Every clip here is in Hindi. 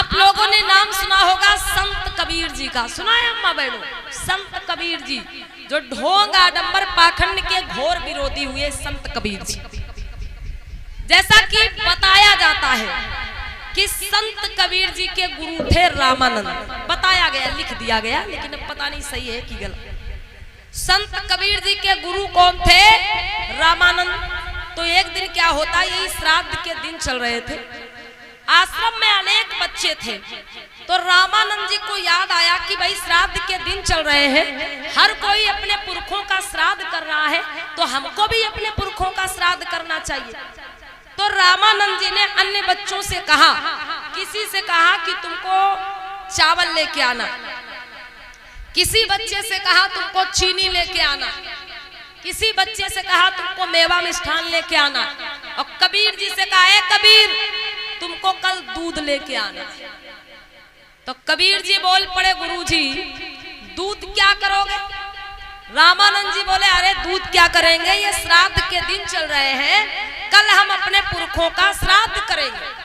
आप लोगों ने नाम सुना होगा संत कबीर जी का, सुना है अम्मा बहनों? संत कबीर जी जो ढोंग आडंबर पाखंड के घोर विरोधी हुए संत कबीर जी। जैसा कि बताया जाता है कि संत कबीर जी के गुरु थे रामानंद, बताया गया, लिख दिया गया, लेकिन अब पता नहीं सही है कि गलत। संत कबीर जी के गुरु कौन थे? रामानंद। तो एक दिन क्या होता, यही श्राद्ध के दिन चल रहे थे, आश्रम में अनेक बच्चे थे, तो रामानंद जी को याद आया कि भाई श्राद्ध के दिन चल रहे हैं, हर कोई अपने पुरखों का श्राद्ध कर रहा है, तो हमको भी अपने पुरखों का श्राद्ध करना चाहिए। तो रामानंद जी ने अन्य बच्चों से कहा, किसी से कहा कि तुमको चावल लेके आना, किसी बच्चे से कहा तुमको चीनी लेके आना, किसी बच्चे से कहा तुमको मेवा मिष्ठान लेके आना, और कबीर जी से कहा है कबीर तुमको कल दूध लेके आना। तो कबीर जी बोल पड़े, गुरुजी दूध क्या करोगे? रामानंद जी बोले, अरे दूध क्या करेंगे, ये श्राद्ध के दिन चल रहे हैं, कल हम अपने पुरखों का श्राद्ध करेंगे।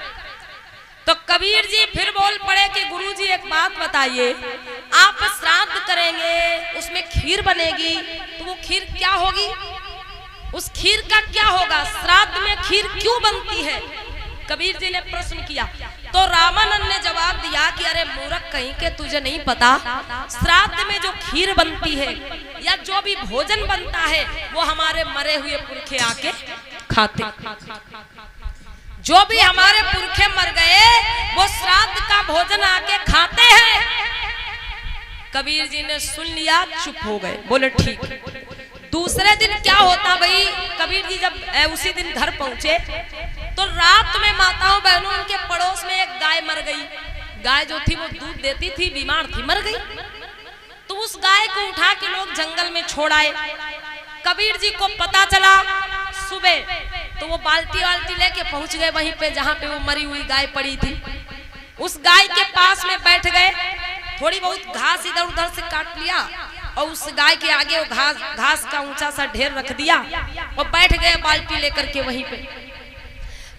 तो कबीर जी फिर बोल पड़े कि गुरुजी एक बात बताइए, आप श्राद्ध करेंगे उसमें खीर बनेगी, तो वो खीर क्या होगी? उस खीर का क्या होगा? श्राद्ध में खीर क्यों बनती है? कबीर जी ने प्रश्न किया। तो रामानंद ने जवाब दिया कि अरे मूर्ख कहीं के, तुझे नहीं पता, श्राद्ध में जो खीर बनती है या जो भी भोजन बनता है वो हमारे मरे हुए पुरखे आके खाते। जो भी हमारे पुरखे मर गए वो श्राद्ध का भोजन आके खाते हैं। कबीर जी ने सुन लिया, चुप हो गए, बोले ठीक। दूसरे दिन क्या होता भाई, कबीर जी जब उसी दिन घर पहुंचे तो रात में माताओं बहनों उनके पड़ोस में एक गाय मर गई। गाय जो थी वो दूध देती थी, बीमार थी, मर गई। तो उस गाय को उठा के लोग जंगल में छोड़ आए। कबीर जी को पता चला सुबह, तो वो बाल्टी वाल्टी लेके पहुंच गए वहीं पे जहां पे वो मरी हुई गाय पड़ी थी। उस गाय के पास में बैठ गए, थोड़ी बहुत घास इधर उधर से काट लिया और उस गाय के आगे वो घास का ऊंचा सा ढेर रख दिया और बैठ गए बाल्टी लेकर के वहीं पे।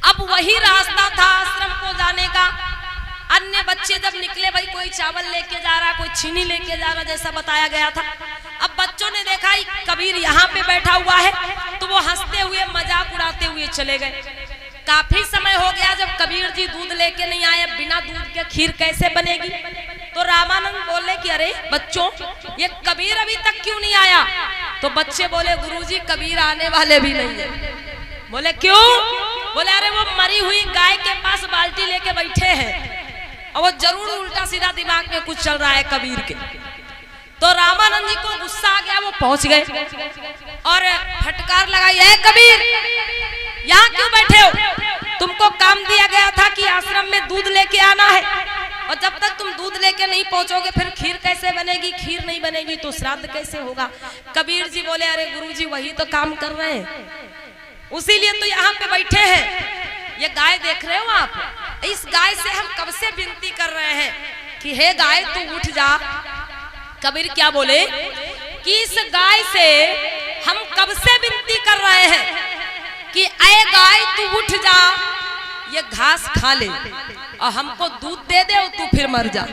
अब वही रास्ता था आश्रम को जाने का। अन्य बच्चे जब निकले, भाई कोई चावल लेके जा रहा, कोई चीनी लेके जा रहा, जैसा बताया गया था। अब बच्चों ने देखा कबीर यहाँ पे बैठा हुआ है, तो वो हंसते हुए मजाक उड़ाते हुए चले गए। काफी समय हो गया जब कबीर जी दूध लेके नहीं आए, बिना दूध के खीर कैसे बनेगी? तो रामानंद बोले कि अरे बच्चों, ये कबीर अभी तक क्यों नहीं आया? तो बच्चे बोले, गुरुजी कबीर आने वाले भी नहीं है। बोले क्यों? बोले अरे वो मरी हुई गाय के पास बाल्टी लेके बैठे हैं और वो जरूर उल्टा सीधा दिमाग में कुछ चल रहा है कबीर के। तो रामानंद जी को गुस्सा आ गया, वो पहुंच गए और फटकार लगाई, है कबीर यहाँ क्यों बैठे हो? तुमको काम दिया गया था कि आश्रम में दूध लेके आना है, और जब तक तुम दूध लेके नहीं पहुंचोगे फिर खीर कैसे बनेगी? खीर नहीं बनेगी तो श्राद्ध कैसे होगा? कबीर जी बोले, अरे गुरुजी वही तो काम कर रहे हैं, उसीलिए तो यहाँ पे बैठे हैं। ये गाय देख रहे हो आप, इस गाय से हम कब से विनती कर रहे हैं कि हे गाय तू उठ जा। कबीर क्या बोले कि इस गाय से हम कब से विनती कर रहे हैं कि ऐ गाय तू उठ जा, ये घास खा ले और हमको दूध दे दे और तू फिर मर जा।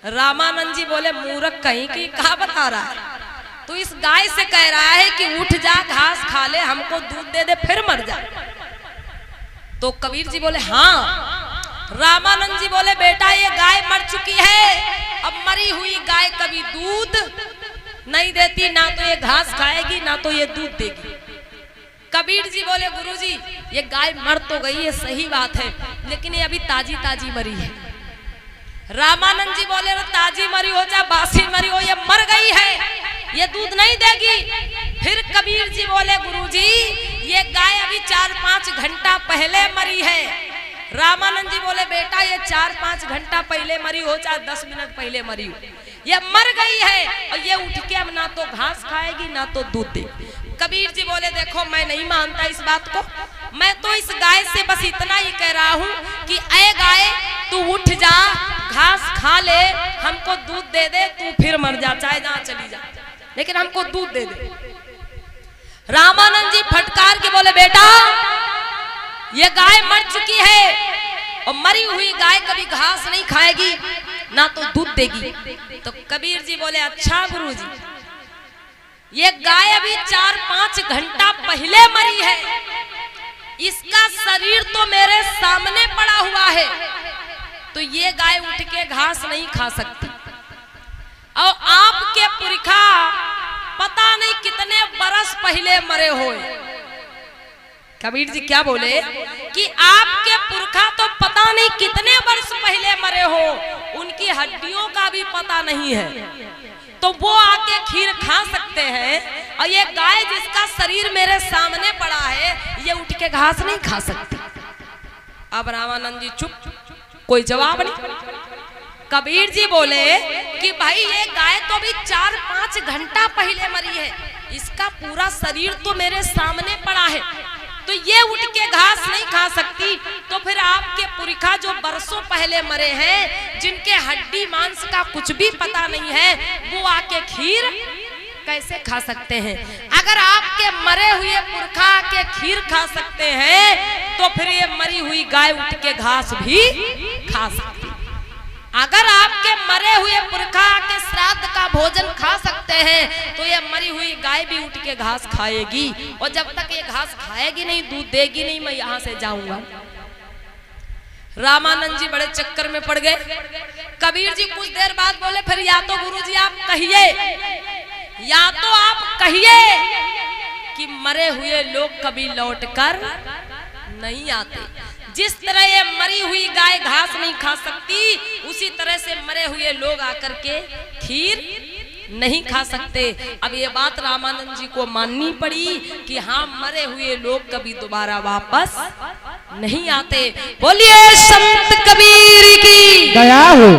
रामानंद जी बोले, मूर्ख कहीं की, कहा बता रहा है? तो इस गाय से कह रहा है कि उठ जा, घास खा ले, हमको दूध दे दे, फिर मर जा। तो कबीर जी बोले हाँ। रामानंद जी बोले, बेटा ये गाय मर चुकी है, अब मरी हुई गाय कभी दूध नहीं देती, ना तो ये घास खाएगी ना तो ये दूध देगी। कबीर जी बोले, गुरुजी ये गाय मर तो गई है, सही बात है, लेकिन ये अभी ताजी ताजी मरी है। रामानंद जी बोले, ताजी मरी हो चाहे बासी मरी हो, ये मर गई है, ये दूध नहीं देगी। फिर कबीर जी बोले, गुरुजी ये गाय अभी 4-5 घंटा पहले मरी है। रामानंद जी बोले, बेटा ये 4-5 घंटा पहले मरी हो चाहे 10 मिनट पहले मरी हो, ये मर गई है और ये उठ के अब ना तो घास खाएगी ना तो दूध देगी। कबीर जी बोले, देखो मैं नहीं मानता इस बात को, मैं तो इस गाय से बस इतना ही कह रहा हूँ कि ऐ गाय तू उठ जा, घास खा ले, हमको दूध दे दे, तू फिर मर जा, चाहे जहाँ चली जा, लेकिन हमको दूध दे दे। रामानंद जी फटकार के बोले, बेटा ये गाय मर चुकी है, और मरी हुई गाय कभी घास नहीं खाएगी ना तो दूध देगी। तो कबीर जी बोले अच्छा गुरुजी, ये गाय अभी 4-5 घंटा पहले मरी है, इसका शरीर तो मेरे सामने पड़ा हुआ है, तो ये गाय उठ के घास नहीं खा सकती। और आपके पुरखा पता नहीं कितने बरस पहले मरे हुए। कबीर जी क्या बोले कि आपके पुरखा तो पता नहीं कितने वर्ष पहले मरे हो, उनकी हड्डियों का भी पता नहीं है, तो वो आके खीर खा सकते हैं, और ये गाय जिसका शरीर मेरे सामने पड़ा है ये उठ के घास नहीं खा सकती। अब रामानंद जी चुप, कोई जवाब नहीं। कबीर जी बोले कि भाई ये गाय तो अभी 4-5 घंटा पहले मरी है, इसका पूरा शरीर तो मेरे सामने पड़ा है, तो ये उठ के घास नहीं खा सकती, तो फिर आपके पुरखा जो बरसों पहले मरे हैं, जिनके हड्डी मांस का कुछ भी पता नहीं है, वो आके खीर कैसे खा सकते हैं? अगर आपके मरे हुए पुरखा आके खीर खा सकते हैं, तो फिर ये मरी हुई गाय उठ के घास भी खा सकती। अगर आपके मरे हुए पुरखा के श्राद्ध का भोजन खा सकते हैं, तो ये मरी हुई गाय भी उठ के घास खाएगी, और जब तक ये घास खाएगी नहीं, दूध देगी नहीं, मैं यहाँ से जाऊंगा। रामानंद जी बड़े चक्कर में पड़ गए। कबीर जी कुछ देर बाद बोले फिर या तो गुरुजी आप कहिए, या तो आप कहिए कि मरे हुए लोग कभी लौटकर नहीं आते। जिस तरह ये मरी हुई गाय घास नहीं खा सकती, उसी तरह से मरे हुए लोग आकर के खीर नहीं खा सकते। अब ये बात रामानंद जी को माननी पड़ी कि हाँ, मरे हुए लोग कभी दोबारा वापस नहीं आते। बोलिए संत कबीर की दया हो।